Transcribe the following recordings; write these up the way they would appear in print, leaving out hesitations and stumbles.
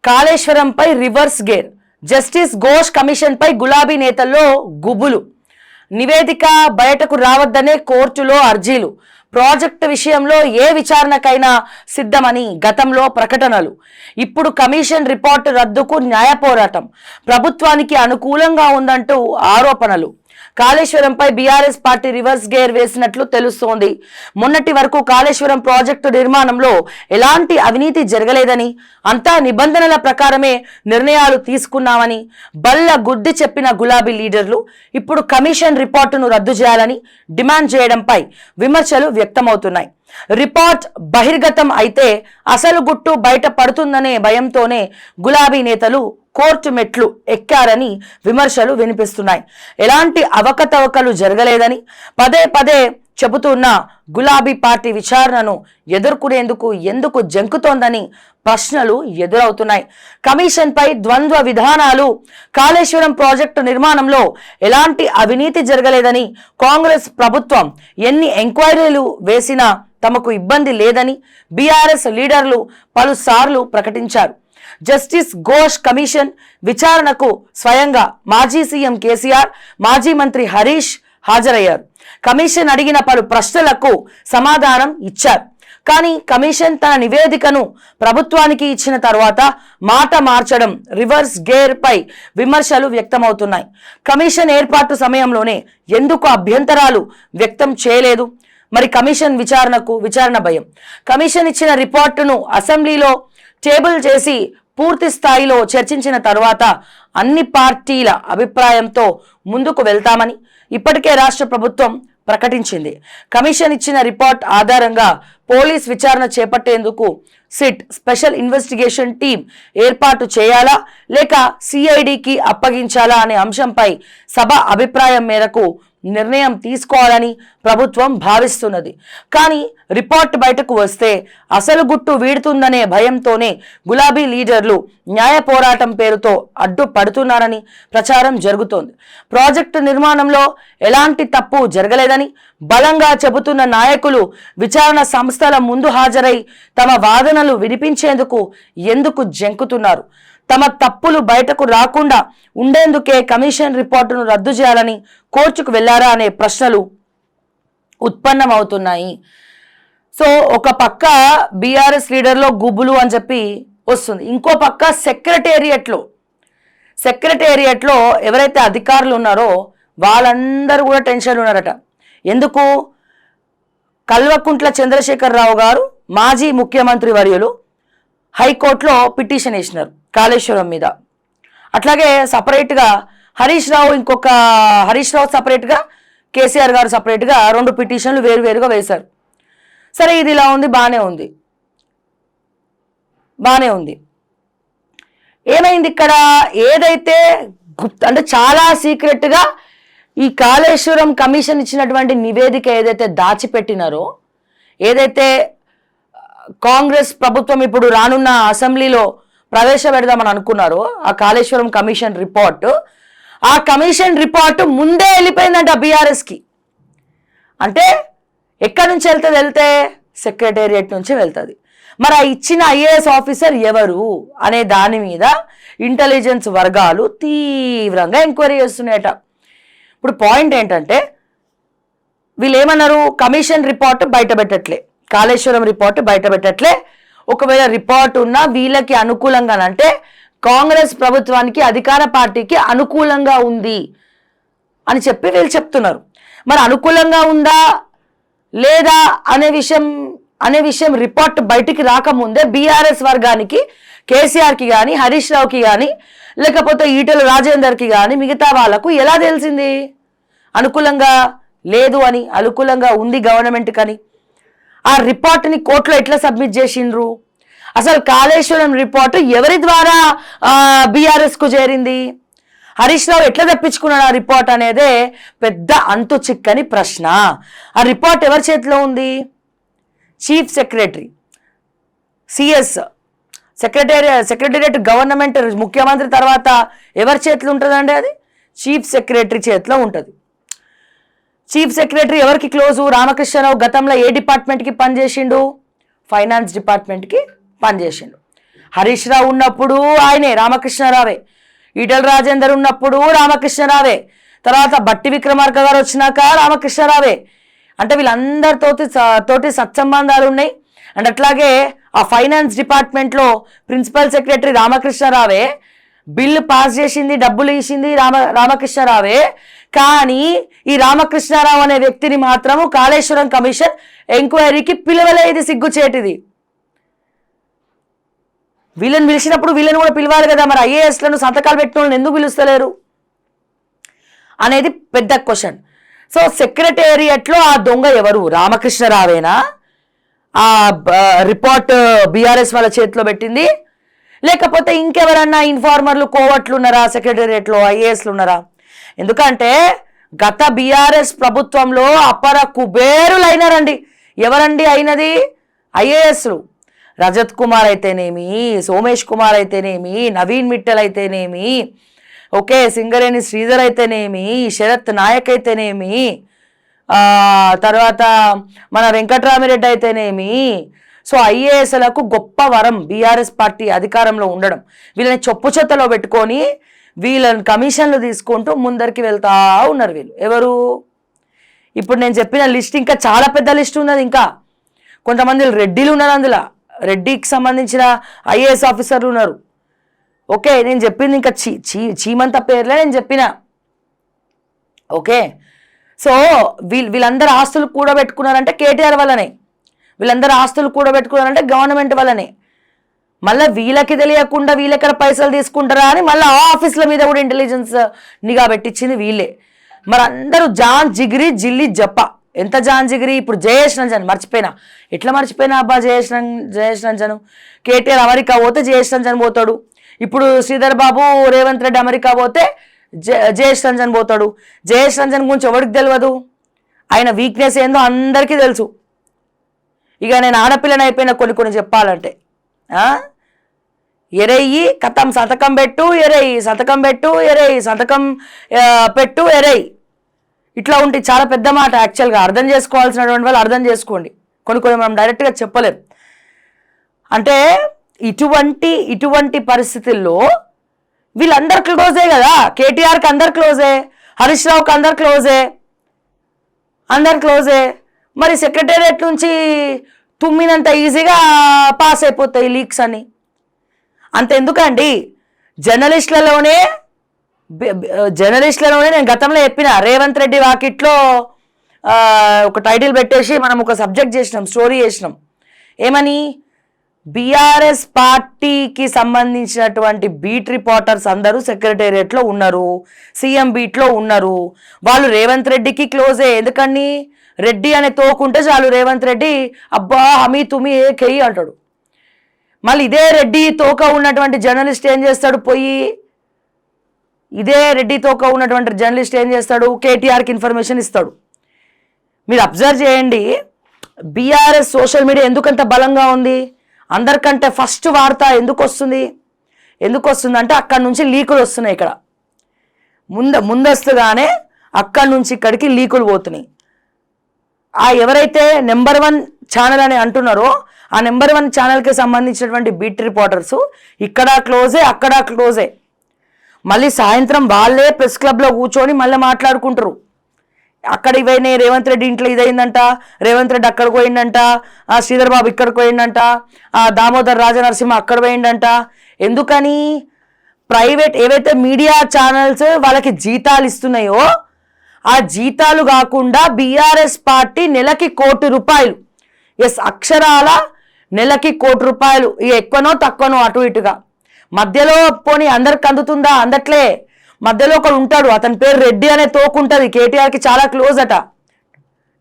కాళేశ్వరంపై reverse gear. Justice Ghosh కమిషన్పై గులాబీ నేతల్లో గుబులు. నివేదిక బయటకు రావద్దనే కోర్టులో అర్జీలు. ప్రాజెక్టు విషయంలో ఏ విచారణకైనా సిద్ధమని గతంలో ప్రకటనలు. ఇప్పుడు కమిషన్ రిపోర్టు రద్దుకు న్యాయ పోరాటం. ప్రభుత్వానికి అనుకూలంగా ఉందంటూ ఆరోపణలు. కాళేశ్వరంపై బీఆర్ఎస్ పార్టీ రివర్స్ గేర్ వేసినట్లు తెలుస్తోంది. మొన్నటి వరకు కాళేశ్వరం ప్రాజెక్టు నిర్మాణంలో ఎలాంటి అవినీతి జరగలేదని, అంతా నిబంధనల ప్రకారమే నిర్ణయాలు తీసుకున్నామని బల్ల గుడ్డి చెప్పిన గులాబీ లీడర్లు ఇప్పుడు కమిషన్ రిపోర్టును రద్దు చేయాలని డిమాండ్ చేయడంపై విమర్శలు వ్యక్తమవుతున్నాయి. రిపోర్ట్ బహిర్గతం అయితే అసలు గుట్టు బయట పడుతుందనే భయంతోనే గులాబీ నేతలు కోర్టు మెట్లు ఎక్కారని విమర్శలు వినిపిస్తున్నాయి. ఎలాంటి అవకతవకలు జరగలేదని పదే పదే చెబుతున్న గులాబీ పార్టీ విచారణను ఎదుర్కొనేందుకు ఎందుకు జంకుతోందని ప్రశ్నలు ఎదురవుతున్నాయి. కమిషన్పై ద్వంద్వ విధానాలు. కాళేశ్వరం ప్రాజెక్టు నిర్మాణంలో ఎలాంటి అవినీతి జరగలేదని, కాంగ్రెస్ ప్రభుత్వం ఎన్ని ఎంక్వైరీలు వేసినా తమకు ఇబ్బంది లేదని బీఆర్ఎస్ లీడర్లు పలుసార్లు ప్రకటించారు. జస్టిస్ ఘోష్ కమిషన్ విచారణకు స్వయంగా మాజీ సీఎం కేసీఆర్, మాజీ మంత్రి హరీష్ హాజరయ్యారు. కమిషన్ అడిగిన పలు ప్రశ్నలకు సమాధానం ఇచ్చారు. కానీ కమిషన్ తన నివేదికను ప్రభుత్వానికి ఇచ్చిన తర్వాత మాట మార్చడం, రివర్స్ గేర్ పై విమర్శలు వ్యక్తమవుతున్నాయి. కమిషన్ ఏర్పాటు సమయంలోనే ఎందుకు అభ్యంతరాలు వ్యక్తం చేయలేదు? మరి కమిషన్ విచారణ భయం. కమిషన్ ఇచ్చిన రిపోర్టును అసెంబ్లీలో టేబుల్ చేసి పూర్తి స్థాయిలో చర్చించిన తర్వాత అన్ని పార్టీల అభిప్రాయంతో ముందుకు వెళ్తామని ఇప్పటికే రాష్ట్ర ప్రభుత్వం ప్రకటించింది. కమిషన్ ఇచ్చిన రిపోర్ట్ ఆధారంగా పోలీస్ విచారణ చేపట్టేందుకు సిట్ స్పెషల్ ఇన్వెస్టిగేషన్ టీం ఏర్పాటు చేయాలా లేక సిఐడికి అప్పగించాలా అనే అంశంపై సభ అభిప్రాయం మేరకు నిర్ణయం తీసుకోవాలని ప్రభుత్వం భావిస్తున్నది. కానీ రిపోర్ట్ బయటకు వస్తే అసలు గుట్టు వీడుతుందనే భయంతోనే గులాబీ లీడర్లు న్యాయ పోరాటం పేరుతో అడ్డుపడుతున్నారని ప్రచారం జరుగుతోంది. ప్రాజెక్టు నిర్మాణంలో ఎలాంటి తప్పు జరగలేదని బలంగా చెబుతున్న నాయకులు విచారణ సంస్థల ముందు హాజరై తమ వాదనలు వినిపించేందుకు ఎందుకు జంకుతున్నారు? తమ తప్పులు బయటకు రాకుండా ఉండేందుకే కమిషన్ రిపోర్టును రద్దు చేయాలని కోర్టుకు వెళ్లారా అనే ప్రశ్నలు ఉత్పన్నమవుతున్నాయి. సో ఒక పక్క బీఆర్ఎస్ లీడర్లో గుబులు అని చెప్పి వస్తుంది, ఇంకో పక్క సెక్రటేరియట్లో ఎవరైతే అధికారులు ఉన్నారో వాళ్ళందరూ కూడా టెన్షన్ ఉన్నారట. ఎందుకు? కల్వకుంట్ల చంద్రశేఖరరావు గారు మాజీ ముఖ్యమంత్రి వర్యులు హైకోర్టులో పిటిషన్ వేసినారు కాళేశ్వరం మీద. అట్లాగే సపరేట్గా హరీష్ రావు సపరేట్గా, కేసీఆర్ గారు సపరేట్గా 2 పిటిషన్లు వేరువేరుగా వేశారు. సరే, ఇది ఇలా ఉంది, బాగానే ఉంది. ఏమైంది ఇక్కడ? ఏదైతే అంటే చాలా సీక్రెట్గా ఈ కాళేశ్వరం కమిషన్ ఇచ్చినటువంటి నివేదిక ఏదైతే దాచిపెట్టినారో, ఏదైతే కాంగ్రెస్ ప్రభుత్వం ఇప్పుడు రానున్న అసెంబ్లీలో ప్రవేశపెడదామని అనుకున్నారో ఆ కాళేశ్వరం కమిషన్ రిపోర్టు ముందే వెళ్ళిపోయిందంట బీఆర్ఎస్కి. అంటే ఎక్కడి నుంచి వెళ్తే సెక్రటేరియట్ నుంచి వెళ్తుంది. మరి ఆ ఇచ్చిన ఐఏఎస్ ఆఫీసర్ ఎవరు అనే దాని మీద ఇంటెలిజెన్స్ వర్గాలు తీవ్రంగా ఎంక్వైరీ చేస్తున్నాయట. ఇప్పుడు పాయింట్ ఏంటంటే, వీళ్ళు ఏమన్నారు? కమిషన్ రిపోర్టు బయటపెట్టట్లే, కాళేశ్వరం రిపోర్టు బయటపెట్టట్లే. ఒకవేళ రిపోర్ట్ ఉన్నా వీళ్ళకి అనుకూలంగానంటే కాంగ్రెస్ ప్రభుత్వానికి, అధికార పార్టీకి అనుకూలంగా ఉంది అని చెప్పి వీళ్ళు చెప్తున్నారు. మరి అనుకూలంగా ఉందా లేదా అనే విషయం రిపోర్ట్ బయటికి రాకముందే బీఆర్ఎస్ వర్గానికి, కేసీఆర్కి కానీ, హరీష్ రావుకి కానీ, లేకపోతే ఈటెల రాజేందర్కి కానీ, మిగతా వాళ్లకు ఎలా తెలిసింది అనుకూలంగా లేదు అని, అనుకూలంగా ఉంది గవర్నమెంట్ కని? ఆ రిపోర్ట్ని కోర్టులో ఎట్లా సబ్మిట్ చేసిండ్రు? అసలు కాళేశ్వరం రిపోర్టు ఎవరి ద్వారా బీఆర్ఎస్కు చేరింది? హరీష్ రావు ఎట్లా తప్పించుకున్నాడు ఆ రిపోర్ట్ అనేదే పెద్ద అంతు చిక్కని ప్రశ్న. ఆ రిపోర్ట్ ఎవరి చేతిలో ఉంది? Chief secretary, CS, secretariat government, ముఖ్యమంత్రి తర్వాత ఎవరి చేతిలో ఉంటుందండి? అది చీఫ్ సెక్రటరీ చేతిలో ఉంటుంది. చీఫ్ సెక్రటరీ ఎవరికి క్లోజు? రామకృష్ణరావు గతంలో ఏ డిపార్ట్మెంట్కి పనిచేసిండు? ఫైనాన్స్ డిపార్ట్మెంట్కి పనిచేసిండు. హరీష్ రావు ఉన్నప్పుడు ఆయనే రామకృష్ణరావే, ఈటల రాజేందర్ ఉన్నప్పుడు రామకృష్ణరావే, తర్వాత బట్టి విక్రమార్క గారు వచ్చినాక రామకృష్ణరావే. అంటే వీళ్ళందరితోటి సత్సంబంధాలు ఉన్నాయి. అండ్ అట్లాగే ఆ ఫైనాన్స్ డిపార్ట్మెంట్లో ప్రిన్సిపల్ సెక్రటరీ రామకృష్ణరావే, బిల్లు పాస్ చేసింది, డబ్బులు ఇచ్చింది రామకృష్ణరావే. కానీ ఈ రామకృష్ణరావు అనే వ్యక్తిని మాత్రము కాళేశ్వరం కమిషన్ ఎంక్వైరీకి పిలవలేదు. సిగ్గుచేటిది. వీళ్ళని పిలిచినప్పుడు వీళ్ళని కూడా పిలవాలి కదా. మరి ఐఏఎస్లను సంతకాలు పెట్టిన వాళ్ళని ఎందుకు పిలుస్తలేరు అనేది పెద్ద క్వశ్చన్. సో సెక్రటేరియట్లో ఆ దొంగ ఎవరు? రామకృష్ణరావేనా ఆ రిపోర్ట్ బీఆర్ఎస్ వాళ్ళ చేతిలో పెట్టింది, లేకపోతే ఇంకెవరన్నా ఇన్ఫార్మర్లు కోవట్లు ఉన్నారా సెక్రటేరియట్లో, ఐఏఎస్లు ఉన్నారా? ఎందుకంటే గత బీఆర్ఎస్ ప్రభుత్వంలో అపర కుబేరులు అయినారండి. ఎవరండి అయినది? ఐఏఎస్లు. రజత్ కుమార్ అయితేనేమి, సోమేష్ కుమార్ అయితేనేమి, నవీన్ మిట్టల్ అయితేనేమి, ఓకే, సింగరేణి శ్రీధర్ అయితేనేమి, శరత్ నాయక్ అయితేనేమి, తర్వాత మన వెంకట్రామిరెడ్డి అయితేనేమి. సో ఐఏఎస్లకు గొప్ప వరం బీఆర్ఎస్ పార్టీ అధికారంలో ఉండడం. వీళ్ళని చొప్పు చెత్తలో పెట్టుకొని వీళ్ళని కమిషన్లు తీసుకుంటూ ముందరికి వెళ్తా ఉన్నారు వీళ్ళు. ఎవరు? ఇప్పుడు నేను చెప్పిన లిస్ట్ ఇంకా చాలా పెద్ద లిస్ట్ ఉన్నది. ఇంకా కొంతమంది రెడ్డిలు ఉన్నారు, అందులో రెడ్డికి సంబంధించిన ఐఏఎస్ ఆఫీసర్లు ఉన్నారు. ఓకే, నేను చెప్పింది ఇంకా చీమంత పేర్లే నేను చెప్పిన. ఓకే, సో వీళ్ళందరూ ఆస్తులు కూడబెట్టుకున్నారంటే కేటీఆర్ వల్లనే, వీళ్ళందరూ ఆస్తులు కూడబెట్టుకున్నారంటే గవర్నమెంట్ వల్లనే. మళ్ళీ వీళ్ళకి తెలియకుండా వీళ్ళెక్కడ పైసలు తీసుకుంటారా అని మళ్ళీ ఆ ఆఫీసుల మీద కూడా ఇంటెలిజెన్స్ నిఘా పెట్టించింది వీళ్ళే. మరి అందరూ జాన్ జిగిరి జిల్లి జప్ప. ఎంత జాన్ జిగిరి? ఇప్పుడు జయేష్ రంజన్ మర్చిపోయినా. ఎట్లా మర్చిపోయినా అబ్బా? జయేష్ రంజన్ కేటీఆర్ అమెరికా పోతే జయేష్ రంజన్ పోతాడు. ఇప్పుడు శ్రీధర్ బాబు రేవంత్ రెడ్డి అమెరికా పోతే జయేష్ రంజన్ పోతాడు. జయేష్ రంజన్ గురించి ఎవరికి తెలియదు? ఆయన వీక్నెస్ ఏందో అందరికీ తెలుసు. ఇక నేను ఆడపిల్లని అయిపోయిన కొన్ని చెప్పాలంటే, ఎరయ్యి కథం సంతకం పెట్టు, ఎరయ్యి సంతకం పెట్టు, ఎరయ్యి సంతకం పెట్టు, ఎరయ్యి. ఇట్లా ఉంటే చాలా పెద్ద మాట. యాక్చువల్గా అర్థం చేసుకోవాల్సినటువంటి వాళ్ళు అర్థం చేసుకోండి. కొన్ని మనం డైరెక్ట్గా చెప్పలేం. అంటే ఇటువంటి పరిస్థితుల్లో వీళ్ళందరు క్లోజే కదా. కేటీఆర్కి అందరు క్లోజే, హరీష్ రావుకి అందరు క్లోజే. మరి సెక్రటేరియట్ నుంచి తుమ్మినంత ఈజీగా పాస్ అయిపోతాయి లీక్స్ అని. అంతెందుకండి, జర్నలిస్టులలోనే నేను గతంలో చెప్పిన, రేవంత్ రెడ్డి వాకిట్లో ఒక టైటిల్ పెట్టేసి మనం ఒక సబ్జెక్ట్ చేసినాం, స్టోరీ చేసినాం. ఏమని? బీఆర్ఎస్ పార్టీకి సంబంధించినటువంటి బీట్ రిపోర్టర్స్ అందరూ సెక్రటేరియట్లో ఉన్నారు, సీఎం బీట్లో ఉన్నారు. వాళ్ళు రేవంత్ రెడ్డికి క్లోజే. ఎందుకని? రెడ్డి అనే తోకుంటే చాలు రేవంత్ రెడ్డి అబ్బా హమీ తుమి ఏ కెయ్యి అంటాడు. మళ్ళీ ఇదే రెడ్డి తోక ఉన్నటువంటి జర్నలిస్ట్ ఏం చేస్తాడు? కేటీఆర్కి ఇన్ఫర్మేషన్ ఇస్తాడు. మీరు అబ్జర్వ్ చేయండి, బీఆర్ఎస్ సోషల్ మీడియా ఎందుకంత బలంగా ఉంది? అందరికంటే ఫస్ట్ వార్త ఎందుకు వస్తుంది అంటే అక్కడి నుంచి లీకులు వస్తున్నాయి. ఇక్కడ ముందస్తుగానే అక్కడి నుంచి ఇక్కడికి లీకులు పోతున్నాయి. ఆ ఎవరైతే నెంబర్ 1 ఛానల్ అని అంటున్నారో ఆ నెంబర్ 1 ఛానల్కి సంబంధించినటువంటి బీట్ రిపోర్టర్స్ ఇక్కడ క్లోజే, అక్కడ క్లోజే. మళ్ళీ సాయంత్రం వాళ్ళే ప్రెస్ క్లబ్లో కూర్చొని మళ్ళీ మాట్లాడుకుంటారు. అక్కడ ఇవైనా రేవంత్ రెడ్డి ఇంట్లో ఇదైందంట, రేవంత్ రెడ్డి అక్కడికి పోయిందంట, శ్రీధర్ బాబు ఇక్కడికి పోయిందంట, దామోదర్ రాజనరసింహ అక్కడ పోయిందంట. ఎందుకని? ప్రైవేట్ ఏవైతే మీడియా ఛానల్స్ వాళ్ళకి జీతాలు ఇస్తున్నాయో ఆ జీతాలు కాకుండా బీఆర్ఎస్ పార్టీ నెలకి ₹1,00,00,000, ఎస్ అక్షరాల నెలకి ₹1,00,00,000, ఎక్కువనో తక్కువనో అటు ఇటుగా. మధ్యలో పోనీ అందరికి అందుతుందా? అందట్లే. మధ్యలో ఒకడు ఉంటాడు, అతని పేరు రెడ్డి అనే తోకుంటుంది, కేటీఆర్కి చాలా క్లోజ్ అట,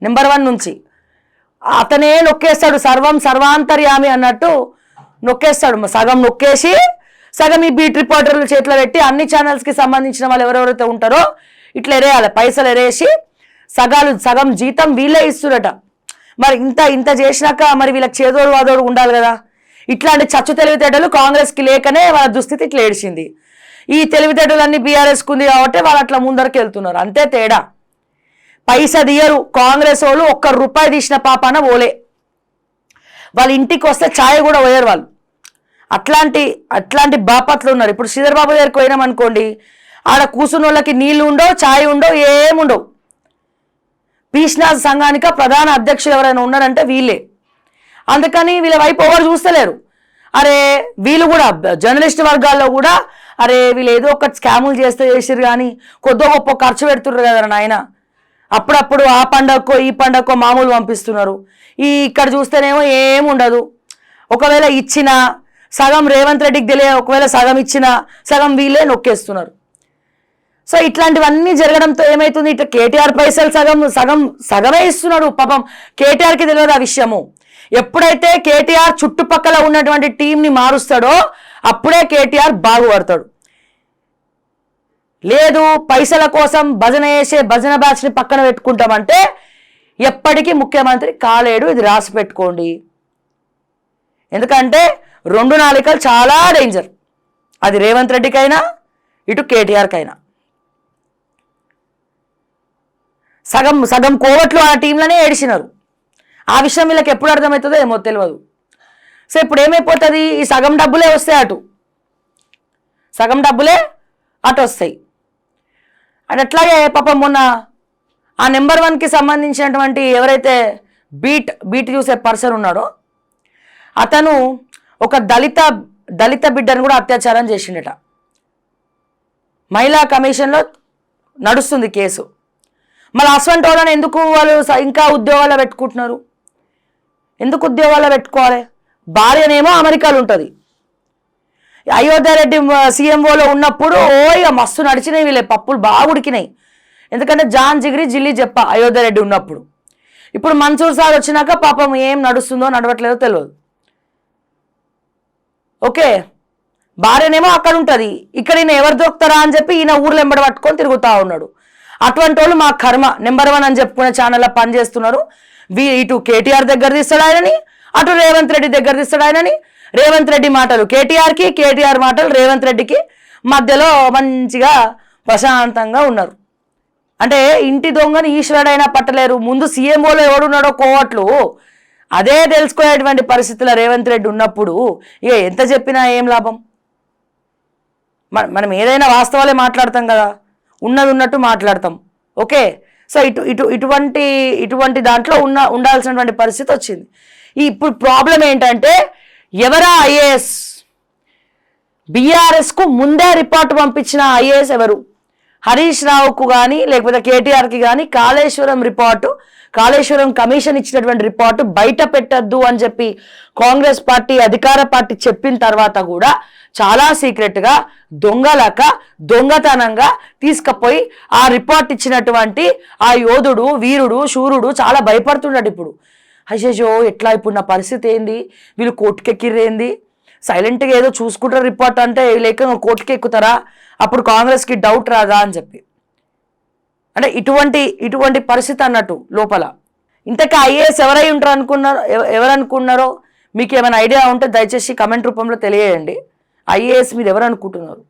నెంబర్ 1 నుంచి. అతనే నొక్కేస్తాడు, సర్వాంతర్యామి అన్నట్టు నొక్కేస్తాడు. సగం నొక్కేసి సగం ఈ బీట్ రిపోర్టర్ల చేతిలో పెట్టి అన్ని ఛానల్స్కి సంబంధించిన వాళ్ళు ఎవరెవరైతే ఉంటారో ఇట్లా ఎరేయాలి, పైసలు ఎరేసి సగం జీతం వీళ్ళే ఇస్తురట. మరి ఇంత చేసినాక మరి వీళ్ళకి చేదోడు వాదోడు ఉండాలి కదా. ఇట్లాంటి చచ్చు తెలివితేటలు కాంగ్రెస్కి లేకనే వాళ్ళ దుస్థితి ఇట్లా ఏడిచింది. ఈ తెలివితేటలన్నీ బీఆర్ఎస్కి ఉంది కాబట్టి వాళ్ళు అట్లా ముందరికి వెళ్తున్నారు, అంతే తేడా. పైసా తీయరు కాంగ్రెస్ వాళ్ళు, ₹1 తీసిన పాపాన ఓలే. వాళ్ళ ఇంటికి వస్తే ఛాయ్ కూడా పోయారు వాళ్ళు. అట్లాంటి అట్లాంటి బాపత్లు ఉన్నారు. ఇప్పుడు శ్రీధర్ బాబు దగ్గరికి పోయినాం అనుకోండి, ఆడ కూర్చున్న వాళ్ళకి నీళ్లు ఉండవు, ఛాయ్ ఉండవు, ఏముండవు. పీష్నాథ్ సంఘానిక ప్రధాన అధ్యక్షులు ఎవరైనా ఉన్నారంటే వీళ్ళే. అందుకని వీళ్ళ వైపు ఎవరు చూస్తలేరు. అరే వీళ్ళు కూడా జర్నలిస్ట్ వర్గాల్లో కూడా అరే వీళ్ళు ఏదో ఒక స్కాములు చేసిరు కానీ కొద్దో గొప్ప ఖర్చు పెడుతున్నారు కదా నాయన. అప్పుడప్పుడు ఆ పండగకో ఈ పండగకో మామూలు పంపిస్తున్నారు. ఇక్కడ చూస్తేనేమో ఏముండదు. ఒకవేళ ఇచ్చినా సగం రేవంత్ రెడ్డికి తెలియ, ఒకవేళ సగం ఇచ్చినా సగం వీళ్ళే నొక్కేస్తున్నారు. సో ఇట్లాంటివన్నీ జరగడంతో ఏమవుతుంది, ఇట్లా కేటీఆర్ పైసలు సగమే ఇస్తున్నాడు. పాపం కేటీఆర్కి తెలియదు ఆ విషయము. ఎప్పుడైతే కేటీఆర్ చుట్టుపక్కల ఉన్నటువంటి టీంని మారుస్తాడో అప్పుడే కేటీఆర్ బాగుపడతాడు. లేదు పైసల కోసం భజన చేసే భజన బ్యాచ్ని పక్కన పెట్టుకుంటామంటే ఎప్పటికీ ముఖ్యమంత్రి కాలేడు. ఇది రాసి పెట్టుకోండి. ఎందుకంటే 2 నాలికలు చాలా డేంజర్. అది రేవంత్ రెడ్డికైనా ఇటు కేటీఆర్కైనా. సగం కోవట్లు ఆ టీంలోనే ఏడిచినారు. ఆ విషయం వీళ్ళకి ఎప్పుడు అర్థమవుతుందో ఏమో తెలియదు. సో ఇప్పుడు ఏమైపోతుంది, ఈ సగం డబ్బులే వస్తాయి అటు వస్తాయి. అండ్ అట్లాగే పాపం మొన్న ఆ నెంబర్ 1కి సంబంధించినటువంటి ఎవరైతే బీట్ చూసే పర్సన్ ఉన్నాడో అతను ఒక దళిత బిడ్డను కూడా అత్యాచారం చేసిండట. మహిళా కమిషన్లో నడుస్తుంది కేసు. మళ్ళీ అస్వంటి వాళ్ళని ఎందుకు వాళ్ళు ఇంకా ఉద్యోగాల్లో పెట్టుకుంటున్నారు? ఎందుకు ఉద్యోగాల్లో పెట్టుకోవాలి? భార్యనేమో అమెరికాలో ఉంటుంది. అయోధ్య రెడ్డి సీఎంఓలో ఉన్నప్పుడు ఇక మస్తు నడిచినాయి వీళ్ళే, పప్పులు బాగా ఉడికినాయి. ఎందుకంటే జాన్ జిగిరి జిల్లి చెప్ప అయోధ్య రెడ్డి ఉన్నప్పుడు. ఇప్పుడు మన్సూర్ సార్ వచ్చినాక పాపం ఏం నడుస్తుందో నడవట్లేదో తెలియదు. ఓకే, భార్యనేమో అక్కడ ఉంటుంది, ఇక్కడ ఈయన ఎవరు దొరుకుతారా అని చెప్పి ఈయన ఊర్లో ఎంబడ పట్టుకొని తిరుగుతూ ఉన్నాడు. అటువంటి వాళ్ళు మా కర్మ నెంబర్ 1 అని చెప్పుకునే ఛానల్లో పనిచేస్తున్నారు. ఇటు కేటీఆర్ దగ్గర తీస్తాడు ఆయనని, అటు రేవంత్ రెడ్డి దగ్గర తీస్తాడు ఆయనని. రేవంత్ రెడ్డి మాటలు కేటీఆర్కి, కేటీఆర్ మాటలు రేవంత్ రెడ్డికి మధ్యలో మంచిగా ప్రశాంతంగా ఉన్నారు. అంటే ఇంటి దొంగని ఈశ్వరుడైనా పట్టలేరు. ముందు సీఎంఓలో ఎవడున్నాడో కోవట్లు అదే తెలుసుకునేటువంటి పరిస్థితుల్లో రేవంత్ రెడ్డి ఉన్నప్పుడు ఇక ఎంత చెప్పినా ఏం లాభం? మనం ఏదైనా వాస్తవాలే మాట్లాడతాం కదా, ఉన్నది ఉన్నట్టు మాట్లాడతాం. ఓకే, సో ఇటువంటి దాంట్లో ఉండాల్సినటువంటి పరిస్థితి వచ్చింది. ఇప్పుడు ప్రాబ్లం ఏంటంటే ఎవరా ఐఏఎస్? బీఆర్ఎస్కు ముందే రిపోర్ట్ పంపించిన ఐఏఎస్ ఎవరు? హరీష్ రావుకు కానీ లేకపోతే కేటీఆర్కి కానీ కాళేశ్వరం కమిషన్ ఇచ్చినటువంటి రిపోర్టు బయట పెట్టద్దు అని చెప్పి కాంగ్రెస్ పార్టీ అధికార పార్టీ చెప్పిన తర్వాత కూడా చాలా సీక్రెట్గా దొంగతనంగా తీసుకుపోయి ఆ రిపోర్ట్ ఇచ్చినటువంటి ఆ యోధుడు, వీరుడు, శూరుడు చాలా భయపడుతున్నాడు. ఇప్పుడు అయ్యో ఎట్లా, ఇప్పుడు నా పరిస్థితి ఏంది, వీళ్ళు కోర్టుకెక్కిర్రేంది, సైలెంట్గా ఏదో చూసుకుంటారు రిపోర్ట్ అంటే లేక కోర్టుకి ఎక్కుతారా, అప్పుడు కాంగ్రెస్కి డౌట్ రాదా అని చెప్పి. అంటే ఇటువంటి పరిస్థితి అన్నట్టు లోపల. ఇంతకీ ఐఏఎస్ ఎవరనుకున్నారో మీకు ఏమైనా ఐడియా ఉంటే దయచేసి కమెంట్ రూపంలో తెలియజేయండి. ఐఏఎస్ మీరు ఎవరు అనుకుంటున్నారు?